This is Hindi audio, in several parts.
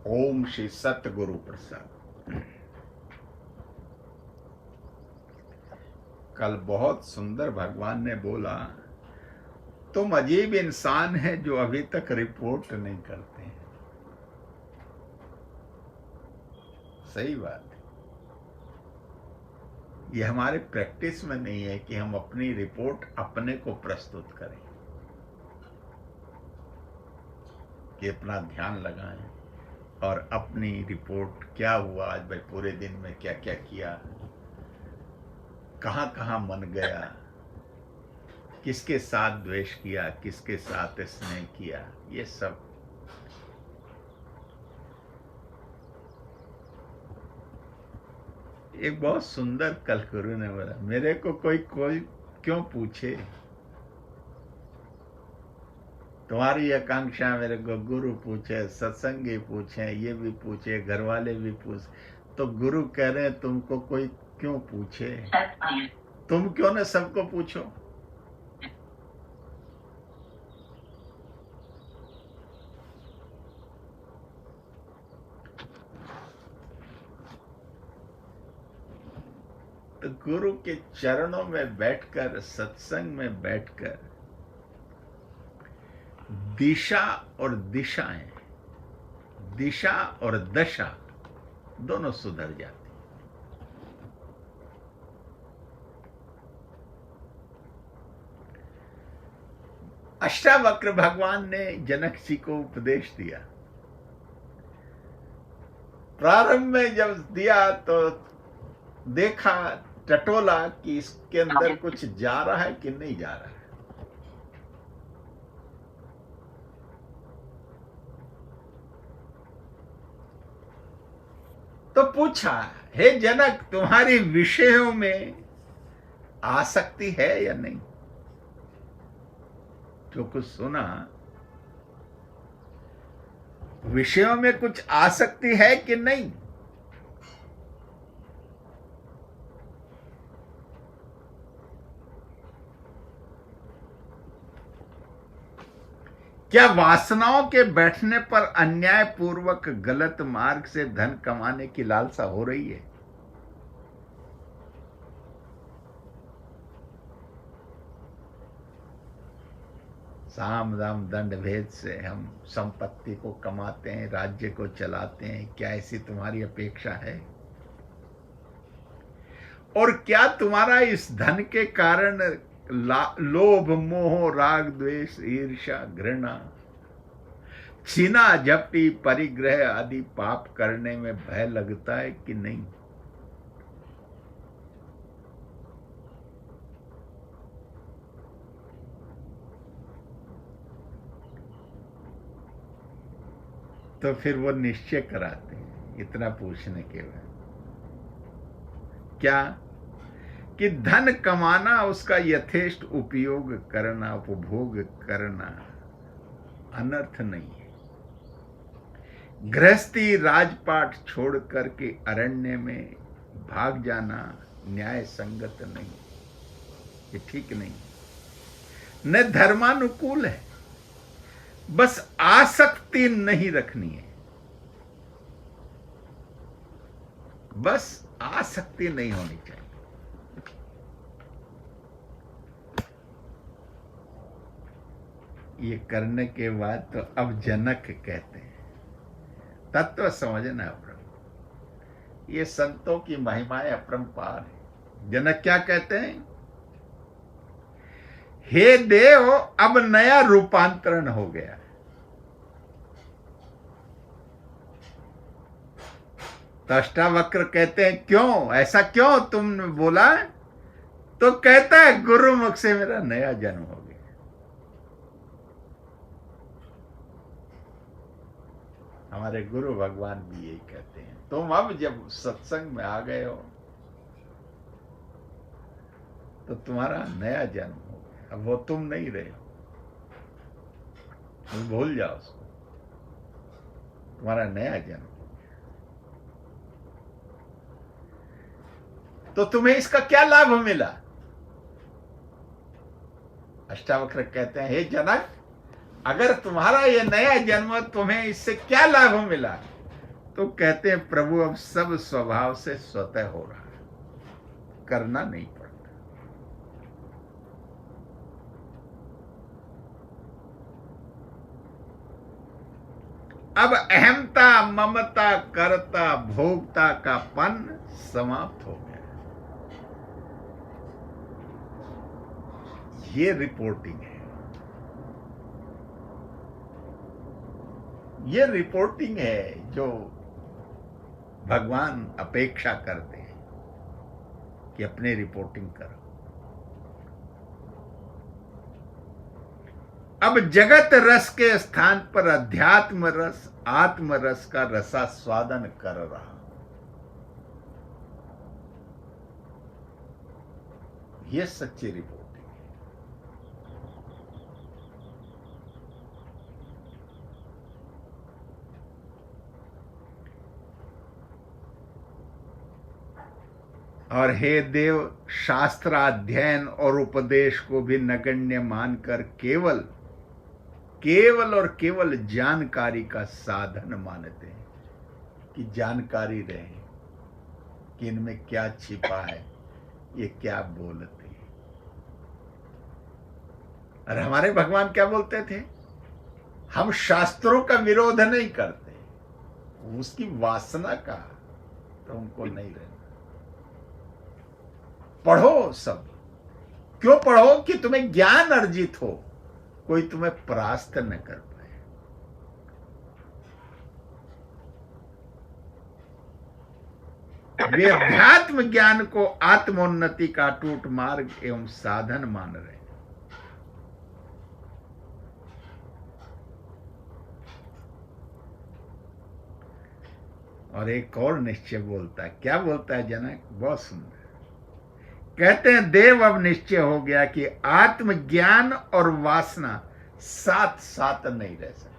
ओम श्री सतगुरु प्रसाद। कल बहुत सुंदर भगवान ने बोला, तुम अजीब इंसान हैं जो अभी तक रिपोर्ट नहीं करते हैं। सही बात है। ये हमारे प्रैक्टिस में नहीं है कि हम अपनी रिपोर्ट अपने को प्रस्तुत करें, कि अपना ध्यान लगाएं और अपनी रिपोर्ट, क्या हुआ आज भाई, पूरे दिन में क्या क्या किया, कहां कहां मन गया, किसके साथ द्वेष किया, किसके साथ स्नेह किया, ये सब। एक बहुत सुंदर कल गुरु ने बोला, मेरे को कोई क्यों पूछे, तुम्हारी आकांक्षा मेरे को गुरु पूछे, सत्संगी पूछे, ये भी पूछे, घर वाले भी पूछे, तो गुरु कह रहे हैं तुमको कोई क्यों पूछे, तुम क्यों न सबको पूछो। तो गुरु के चरणों में बैठकर, सत्संग में बैठकर दिशा और दिशाएं, दिशा और दशा दोनों सुधर जाती। अष्टावक्र भगवान ने जनक जी को उपदेश दिया। प्रारंभ में जब दिया तो देखा, टटोला कि इसके अंदर कुछ जा रहा है कि नहीं जा रहा है। तो पूछा, हे जनक, तुम्हारी विषयों में आसक्ति है या नहीं। जो कुछ सुना, विषयों में कुछ आसक्ति है कि नहीं। क्या वासनाओं के बैठने पर अन्याय पूर्वक गलत मार्ग से धन कमाने की लालसा हो रही है। साम दाम दंड भेद से हम संपत्ति को कमाते हैं, राज्य को चलाते हैं, क्या ऐसी तुम्हारी अपेक्षा है। और क्या तुम्हारा इस धन के कारण लोभ, मोह, राग, द्वेष, ईर्ष्या, घृणा, छीना झपटी, परिग्रह आदि पाप करने में भय लगता है कि नहीं। तो फिर वो निश्चय कराते हैं इतना पूछने के बाद, क्या कि धन कमाना, उसका यथेष्ट उपयोग करना, उपभोग करना अनर्थ नहीं है। गृहस्थी, राजपाट छोड़ करके अरण्य में भाग जाना न्याय संगत नहीं, ये ठीक नहीं, न धर्मानुकूल है। बस आसक्ति नहीं रखनी है, बस आसक्ति नहीं होनी चाहिए। ये करने के बाद तो अब जनक कहते हैं, तत्व समझना प्रभु, ये संतों की महिमाएं अपरंपार है। जनक क्या कहते हैं, हे देव, अब नया रूपांतरण हो गया। तो अष्टावक्र कहते हैं, क्यों, ऐसा क्यों तुमने बोला। तो कहता है, गुरुमुख से मेरा नया जन्म हो गया। हमारे गुरु भगवान भी यही कहते हैं, तुम अब जब सत्संग में आ गए हो तो तुम्हारा नया जन्म हो गया। अब वो तुम नहीं रहे हो, तुम भूल जाओ उसको, तुम्हारा नया जन्म हो गया। तो तुम्हें इसका क्या लाभ मिला। अष्टावक्र कहते हैं, हे जनक, अगर तुम्हारा ये नया जन्म, तुम्हें इससे क्या लाभ मिला? तो कहते हैं, प्रभु अब सब स्वभाव से स्वतः हो रहा है, करना नहीं पड़ता। अब अहमता, ममता, कर्ता, भोक्ता का पन समाप्त हो गया। ये रिपोर्टिंग है, ये रिपोर्टिंग है जो भगवान अपेक्षा करते हैं कि अपने रिपोर्टिंग करो। अब जगत रस के स्थान पर अध्यात्म रस, आत्म रस का रसास्वादन कर रहा। यह सच्ची रिपोर्टिंग है। और हे देव, शास्त्राध्ययन और उपदेश को भी नगण्य मानकर केवल और केवल जानकारी का साधन मानते हैं कि जानकारी रहे कि इनमें क्या छिपा है, ये क्या बोलते हैं। और हमारे भगवान क्या बोलते थे? हम शास्त्रों का विरोध नहीं करते, उसकी वासना का तो उनको नहीं रहना। पढ़ो सब। क्यों पढ़ो? कि तुम्हें ज्ञान अर्जित हो, कोई तुम्हें परास्त न कर पाए। वे अध्यात्म ज्ञान को आत्मोन्नति का अटूट मार्ग एवं साधन मान रहे हैं। और एक और निश्चय बोलता है। क्या बोलता है जनक? बहुत सुंदर। कहते हैं, देव अब निश्चय हो गया कि आत्मज्ञान और वासना साथ साथ नहीं रह सकते।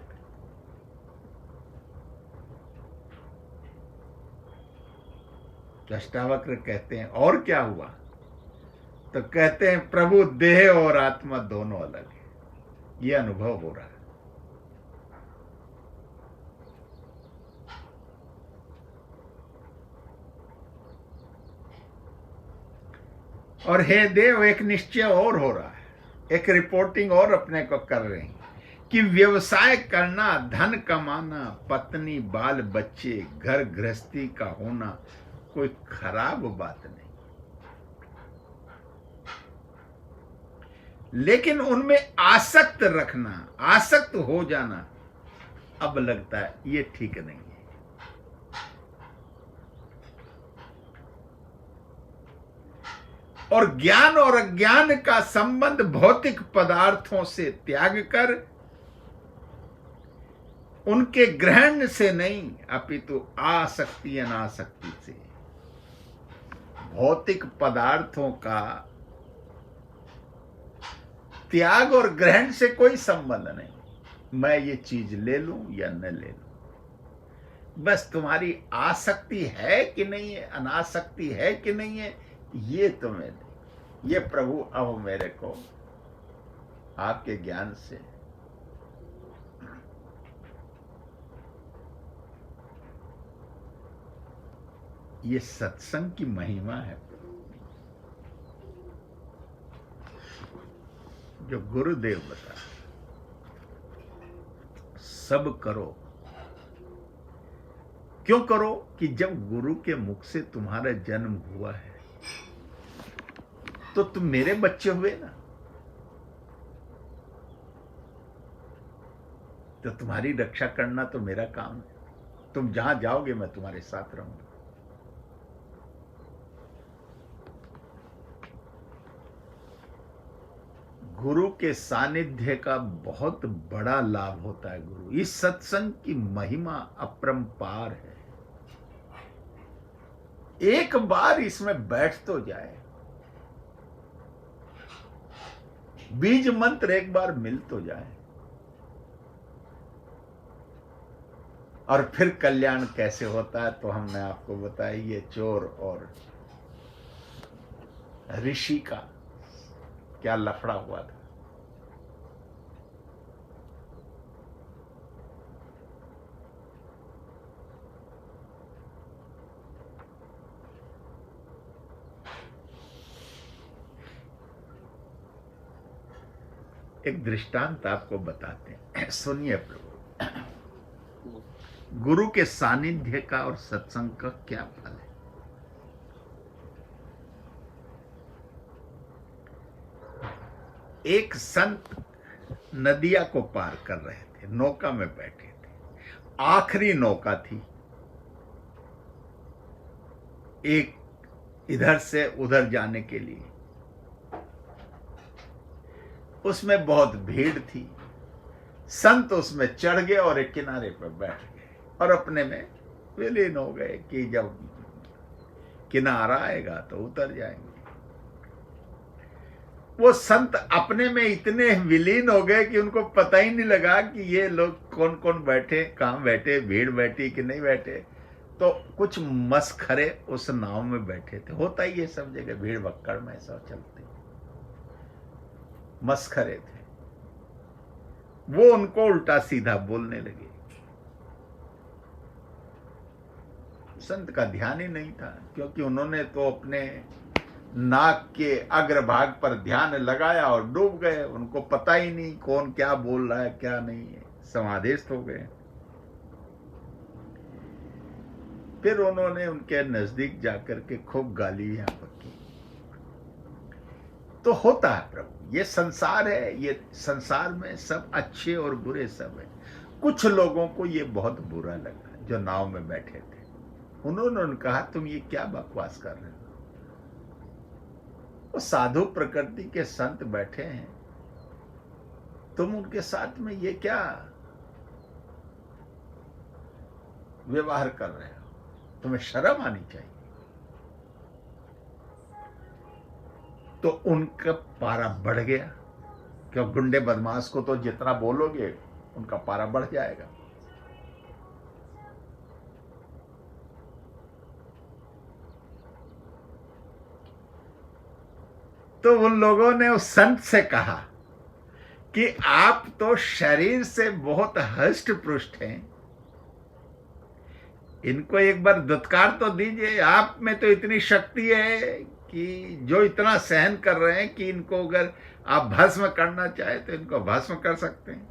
अष्टावक्र कहते हैं, और क्या हुआ? तो कहते हैं, प्रभु देह और आत्मा दोनों अलग है, यह अनुभव हो रहा है। और हे देव, एक निश्चय और हो रहा है, एक रिपोर्टिंग और अपने को कर रहे हैं कि व्यवसाय करना, धन कमाना, पत्नी, बाल बच्चे, घर गृहस्थी का होना कोई खराब बात नहीं, लेकिन उनमें आसक्त रखना, आसक्त हो जाना अब लगता है ये ठीक नहीं है। और ज्ञान और अज्ञान का संबंध भौतिक पदार्थों से त्याग कर उनके ग्रहण से नहीं, अपितु आसक्ति अनासक्ति से। भौतिक पदार्थों का त्याग और ग्रहण से कोई संबंध नहीं। मैं ये चीज ले लूं या न ले लूं, बस तुम्हारी आसक्ति है कि नहीं है, अनासक्ति है कि नहीं है, ये तुम्हें, ये प्रभु अब मेरे को आपके ज्ञान से ये सत्संग की महिमा है जो गुरुदेव बता। सब करो। क्यों करो? कि जब गुरु के मुख से तुम्हारा जन्म हुआ है तो तुम मेरे बच्चे हुए ना, तो तुम्हारी रक्षा करना तो मेरा काम है। तुम जहां जाओगे मैं तुम्हारे साथ रहूंगा। गुरु के सानिध्य का बहुत बड़ा लाभ होता है। गुरु, इस सत्संग की महिमा अपरंपार है। एक बार इसमें बैठ तो जाए, बीज मंत्र एक बार मिल तो जाए, और फिर कल्याण कैसे होता है तो हमने आपको बताया। ये चोर और ऋषि का क्या लफड़ा हुआ था। एक दृष्टांत आपको बताते हैं, सुनिए प्रभु। गुरु के सानिध्य का और सत्संग का क्या फल है। एक संत नदिया को पार कर रहे थे, नौका में बैठे थे, आखिरी नौका थी। एक इधर से उधर जाने के लिए, उसमें बहुत भीड़ थी। संत उसमें चढ़ गए और एक किनारे पर बैठ गए और अपने में विलीन हो गए कि जब किनारा आएगा तो उतर जाएंगे। वो संत अपने में इतने विलीन हो गए कि उनको पता ही नहीं लगा कि ये लोग कौन कौन बैठे, कहाँ बैठे, भीड़ बैठी कि नहीं बैठे। तो कुछ मस्खरे उस नाव में बैठे थे। होता ही ये सब जगह भीड़ भक्कड़ में ऐसा चलते, मस्खरे थे। वो उनको उल्टा सीधा बोलने लगे। संत का ध्यान ही नहीं था, क्योंकि उन्होंने तो अपने नाक के अग्रभाग पर ध्यान लगाया और डूब गए। उनको पता ही नहीं कौन क्या बोल रहा है क्या नहीं है, समाधिस्थ हो गए। फिर उन्होंने उनके नजदीक जाकर के खूब गाली यहाँ पर की। तो होता है प्रभु, ये संसार है, ये संसार में सब अच्छे और बुरे सब है। कुछ लोगों को ये बहुत बुरा लगा जो नाव में बैठे थे। उन्होंने कहा तुम ये क्या बकवास कर रहे हो, वो साधु प्रकृति के संत बैठे हैं, तुम उनके साथ में ये क्या व्यवहार कर रहे हो, तुम्हें शर्म आनी चाहिए। तो उनका पारा बढ़ गया, क्यों गुंडे बदमाश को तो जितना बोलोगे उनका पारा बढ़ जाएगा। तो उन लोगों ने उस संत से कहा कि आप तो शरीर से बहुत हष्ट पुष्ट हैं, इनको एक बार दुत्कार तो दीजिए। आप में तो इतनी शक्ति है कि जो इतना सहन कर रहे हैं कि इनको अगर आप भस्म करना चाहे तो इनको भस्म कर सकते हैं,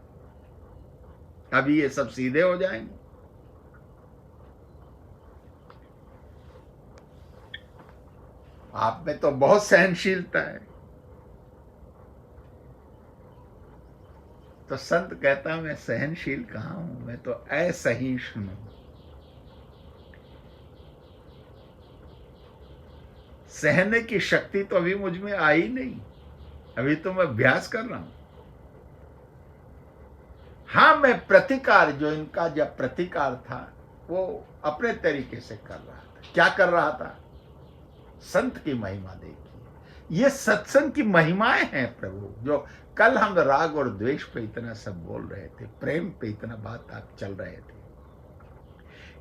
अभी ये सब सीधे हो जाएंगे। आप में तो बहुत सहनशीलता है। तो संत कहता मैं सहनशील कहां हूं, मैं तो असहिष्णु हूं। सहने की शक्ति तो अभी मुझ में आई नहीं, अभी तो मैं अभ्यास कर रहा हूं। हां, मैं प्रतिकार, जो इनका जब प्रतिकार था वो अपने तरीके से कर रहा था। क्या कर रहा था? संत की महिमा देखिए, ये सत्संग की महिमाएं हैं प्रभु। जो कल हम राग और द्वेष पे इतना सब बोल रहे थे, प्रेम पे इतना बात आप चल रहे थे,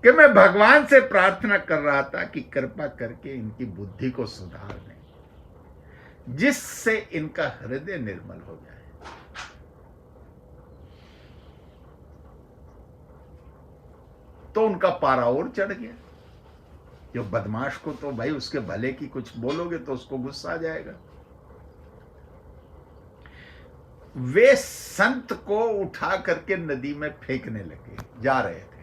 कि मैं भगवान से प्रार्थना कर रहा था कि कृपा करके इनकी बुद्धि को सुधार दें, जिससे इनका हृदय निर्मल हो जाए। तो उनका पारा और चढ़ गया। जो बदमाश को तो भाई उसके भले की कुछ बोलोगे तो उसको गुस्सा आ जाएगा। वे संत को उठा करके नदी में फेंकने लगे, जा रहे थे।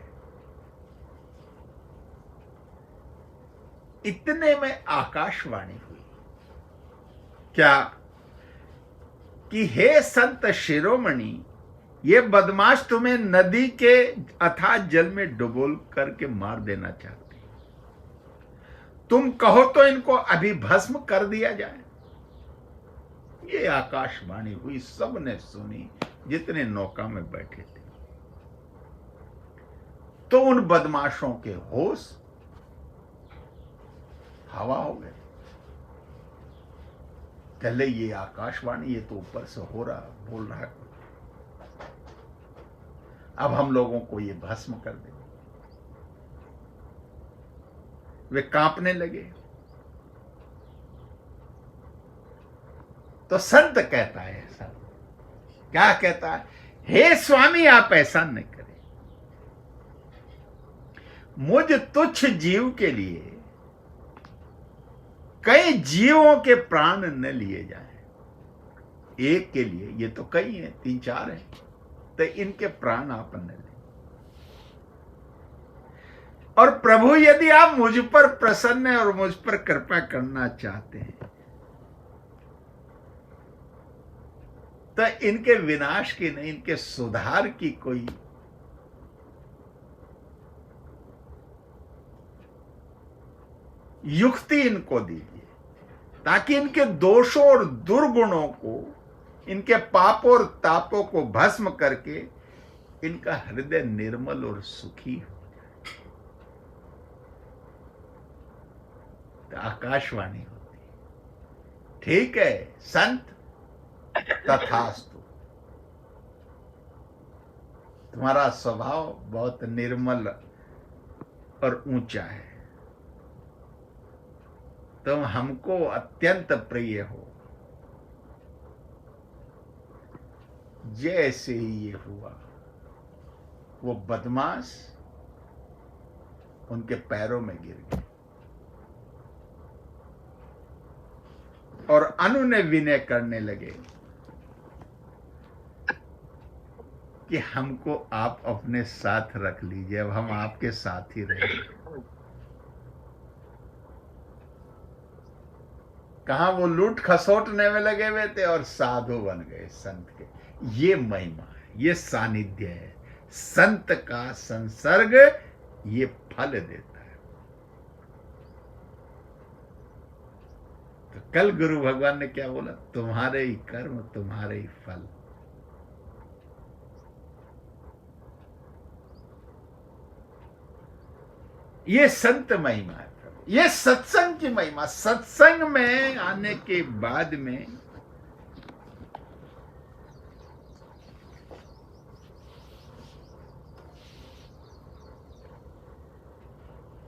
इतने में आकाशवाणी हुई, क्या कि हे संत शिरोमणि, ये बदमाश तुम्हें नदी के अथाह जल में डुबोल करके मार देना चाहते, तुम कहो तो इनको अभी भस्म कर दिया जाए। ये आकाशवाणी हुई, सबने सुनी जितने नौका में बैठे थे। तो उन बदमाशों के होश हवा हो गए। पहले ये आकाशवाणी, ये तो ऊपर से हो रहा, बोल रहा है, अब हम लोगों को ये भस्म कर दे। वे कांपने लगे। तो संत कहता है ऐसा, क्या कहता है? हे स्वामी, आप ऐसा नहीं करें, मुझ तुच्छ जीव के लिए कई जीवों के प्राण न लिए जाएं, एक के लिए, ये तो कई हैं, 3-4 हैं, तो इनके प्राण आपने ले। और प्रभु यदि आप मुझ पर प्रसन्न हैं और मुझ पर कृपा करना चाहते हैं तो इनके विनाश की नहीं, इनके सुधार की कोई युक्ति इनको दीजिए, ताकि इनके दोषों और दुर्गुणों को, इनके पापों और तापों को भस्म करके इनका हृदय निर्मल और सुखी हो। तो आकाशवाणी होती, ठीक है संत, तथास्तु। तुम्हारा स्वभाव बहुत निर्मल और ऊंचा है, तुम हमको अत्यंत प्रिय हो। जैसे ही ये हुआ, वो बदमाश उनके पैरों में गिर गए और अनुनय विनय करने लगे कि हमको आप अपने साथ रख लीजिए, अब हम आपके साथ ही रहेंगे। कहां वो लूट खसोटने में लगे हुए थे और साधु बन गए संत के। ये महिमा है, ये सानिध्य है, संत का संसर्ग ये फल देता है। तो कल गुरु भगवान ने क्या बोला? तुम्हारे ही कर्म तुम्हारे ही फल। ये संत महिमा है, ये सत्संग की महिमा। सत्संग में आने के बाद में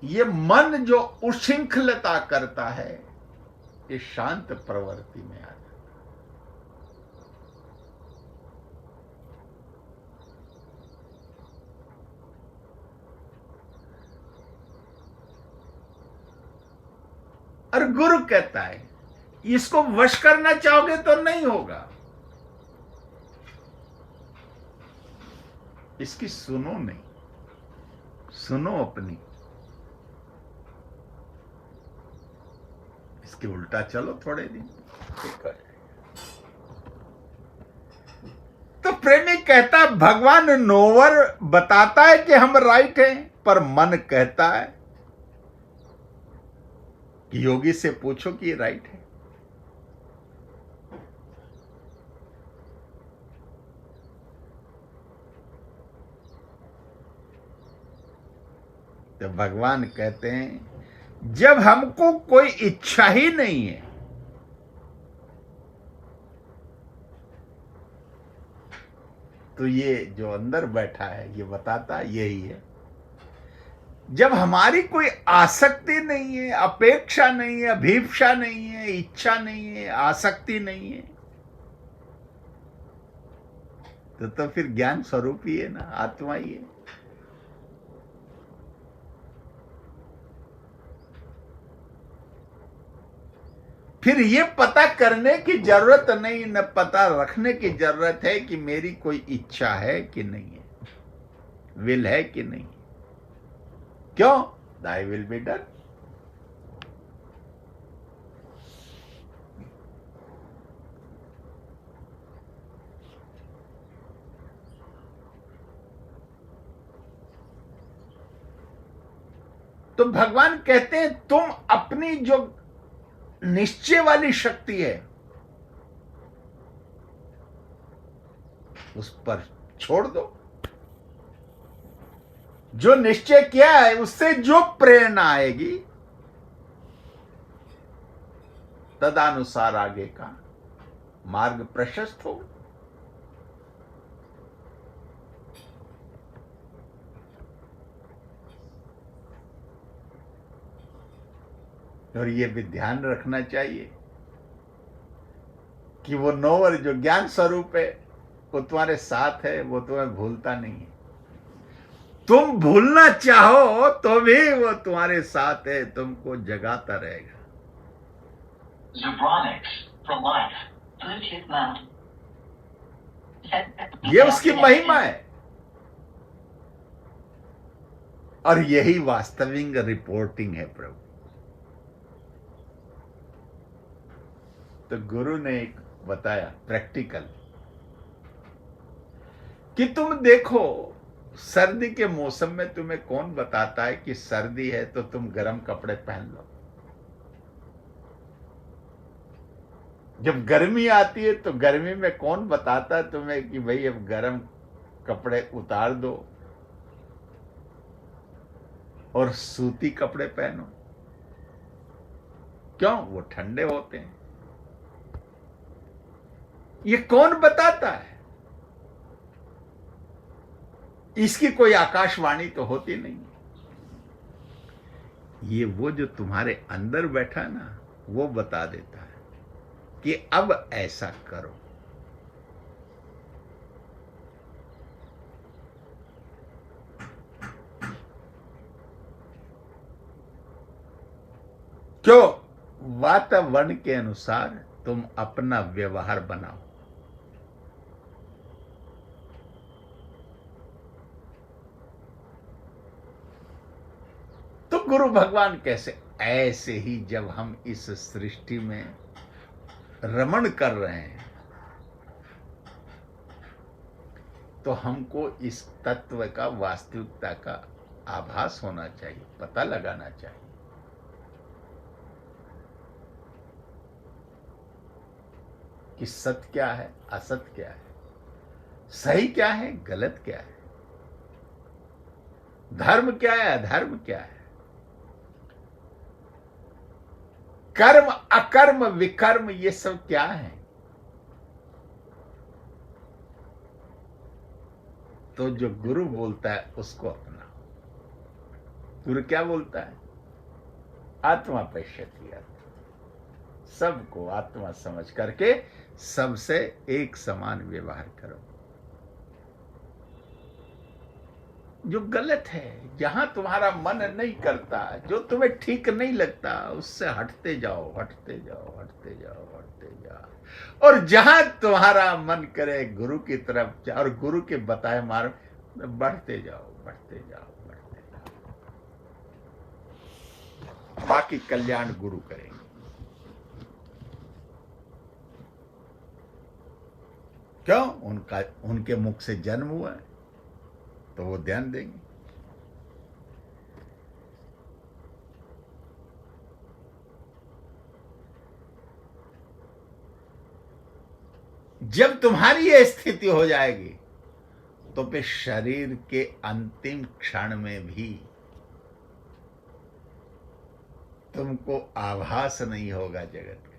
ये मन जो उच्छृंखलता करता है, ये शांत प्रवृत्ति में आ जाता है। और गुरु कहता है इसको वश करना चाहोगे तो नहीं होगा, इसकी सुनो नहीं, सुनो अपनी, इसके उल्टा चलो थोड़े दिन। तो प्रेमी कहता भगवान नोवर बताता है कि हम राइट हैं, पर मन कहता है कि योगी से पूछो कि ये राइट है। तो भगवान कहते हैं जब हमको कोई इच्छा ही नहीं है तो ये जो अंदर बैठा है ये बताता यही है। जब हमारी कोई आसक्ति नहीं है, अपेक्षा नहीं है, अभीप्सा नहीं है, इच्छा नहीं है, आसक्ति नहीं है, तो फिर ज्ञान स्वरूप ही है ना, आत्मा ही है। फिर ये पता करने की जरूरत नहीं, न पता रखने की जरूरत है कि मेरी कोई इच्छा है कि नहीं है, विल है कि नहीं। क्यों? Thy will be done। तो भगवान कहते हैं तुम अपनी जो निश्चय वाली शक्ति है उस पर छोड़ दो। जो निश्चय किया है उससे जो प्रेरणा आएगी तदनुसार आगे का मार्ग प्रशस्त होगा। और ये भी ध्यान रखना चाहिए कि वो नोवर जो ज्ञान स्वरूप है वो तुम्हारे साथ है, वो तुम्हें भूलता नहीं है। तुम भूलना चाहो तो भी वो तुम्हारे साथ है, तुमको जगाता रहेगा। Zubronics for life. Bluetooth mode. ये उसकी महिमा है। और यही वास्तविक रिपोर्टिंग है प्रभु। तो गुरु ने एक बताया प्रैक्टिकल कि तुम देखो, सर्दी के मौसम में तुम्हें कौन बताता है कि सर्दी है तो तुम गर्म कपड़े पहन लो। जब गर्मी आती है तो गर्मी में कौन बताता है तुम्हें कि भाई अब गर्म कपड़े उतार दो और सूती कपड़े पहनो? क्यों? वो ठंडे होते हैं। ये कौन बताता है? इसकी कोई आकाशवाणी तो होती नहीं। ये वो जो तुम्हारे अंदर बैठा ना, वो बता देता है कि अब ऐसा करो। क्यों? वातावरण के अनुसार तुम अपना व्यवहार बनाओ। तो गुरु भगवान कैसे? ऐसे ही जब हम इस सृष्टि में रमण कर रहे हैं तो हमको इस तत्व का, वास्तविकता का आभास होना चाहिए, पता लगाना चाहिए कि सत्य क्या है, असत्य क्या है, सही क्या है, गलत क्या है, धर्म क्या है, अधर्म क्या है, कर्म अकर्म विकर्म ये सब क्या है। तो जो गुरु बोलता है उसको अपनाओ। गुरु क्या बोलता है? आत्मा पश्यति आत्मा। सबको आत्मा समझ करके सबसे एक समान व्यवहार करो। जो गलत है, जहां तुम्हारा मन नहीं करता, जो तुम्हें ठीक नहीं लगता, उससे हटते जाओ, हटते जाओ, हटते जाओ, हटते जाओ। और जहां तुम्हारा मन करे गुरु की तरफ और गुरु के बताए मार्ग में बढ़ते जाओ, बढ़ते जाओ, बढ़ते जाओ। बाकी कल्याण गुरु करेंगे। क्यों? उनके मुख से जन्म हुआ है तो वो ध्यान देंगे। जब तुम्हारी ये स्थिति हो जाएगी तो फिर शरीर के अंतिम क्षण में भी तुमको आभास नहीं होगा जगत का।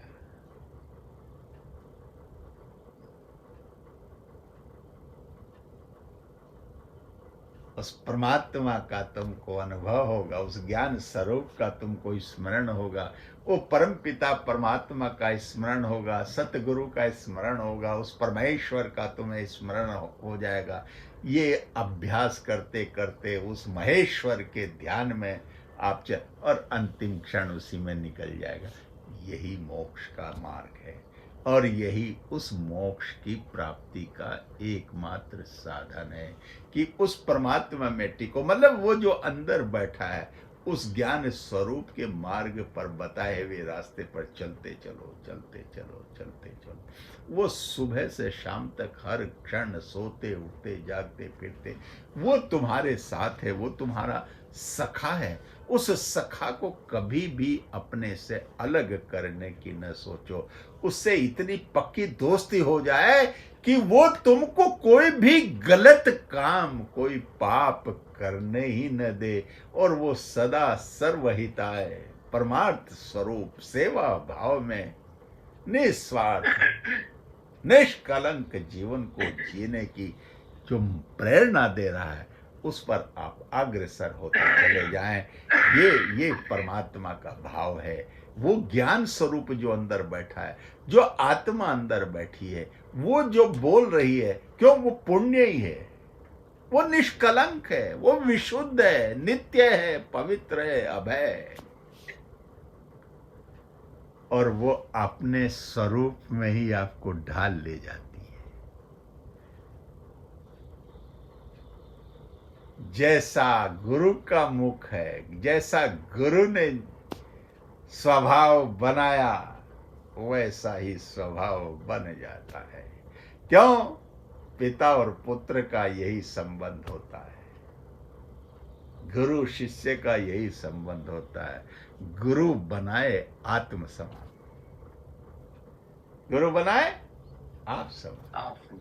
उस परमात्मा का तुमको अनुभव होगा, उस ज्ञान स्वरूप का तुमको स्मरण होगा, वो परम पिता परमात्मा का स्मरण होगा, सतगुरु का स्मरण होगा, उस परमेश्वर का तुम्हें स्मरण हो जाएगा। ये अभ्यास करते करते उस महेश्वर के ध्यान में आप और अंतिम क्षण उसी में निकल जाएगा। यही मोक्ष का मार्ग है और यही उस मोक्ष की प्राप्ति का एकमात्र साधन है कि उस परमात्मा में टिको। मतलब वो जो अंदर बैठा है उस ज्ञान स्वरूप के मार्ग पर बताए हुए रास्ते पर चलते चलो, चलते चलो, चलते चलो। वो सुबह से शाम तक हर क्षण सोते उठते जागते फिरते वो तुम्हारे साथ है, वो तुम्हारा सखा है। उस सखा को कभी भी अपने से अलग करने की न सोचो। उससे इतनी पक्की दोस्ती हो जाए कि वो तुमको कोई भी गलत काम, कोई पाप करने ही न दे और वो सदा सर्वहिताय परमार्थ स्वरूप सेवा भाव में निस्वार्थ निष्कलंक जीवन को जीने की जो प्रेरणा दे रहा है उस पर आप अग्रसर होते चले जाएं। ये परमात्मा का भाव है। वो ज्ञान स्वरूप जो अंदर बैठा है, जो आत्मा अंदर बैठी है, वो जो बोल रही है, क्यों? वो पुण्य ही है, वो निष्कलंक है, वो विशुद्ध है, नित्य है, पवित्र है, अभय। और वो अपने स्वरूप में ही आपको ढाल ले जाती है। जैसा गुरु का मुख है, जैसा गुरु ने स्वभाव बनाया वैसा ही स्वभाव बन जाता है। क्यों? पिता और पुत्र का यही संबंध होता है, गुरु शिष्य का यही संबंध होता है। गुरु बनाए आत्म समान, गुरु बनाए आप समान।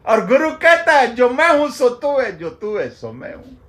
और गुरु कहता है जो मैं हूं सो तू है, जो तू है सो मैं हूं।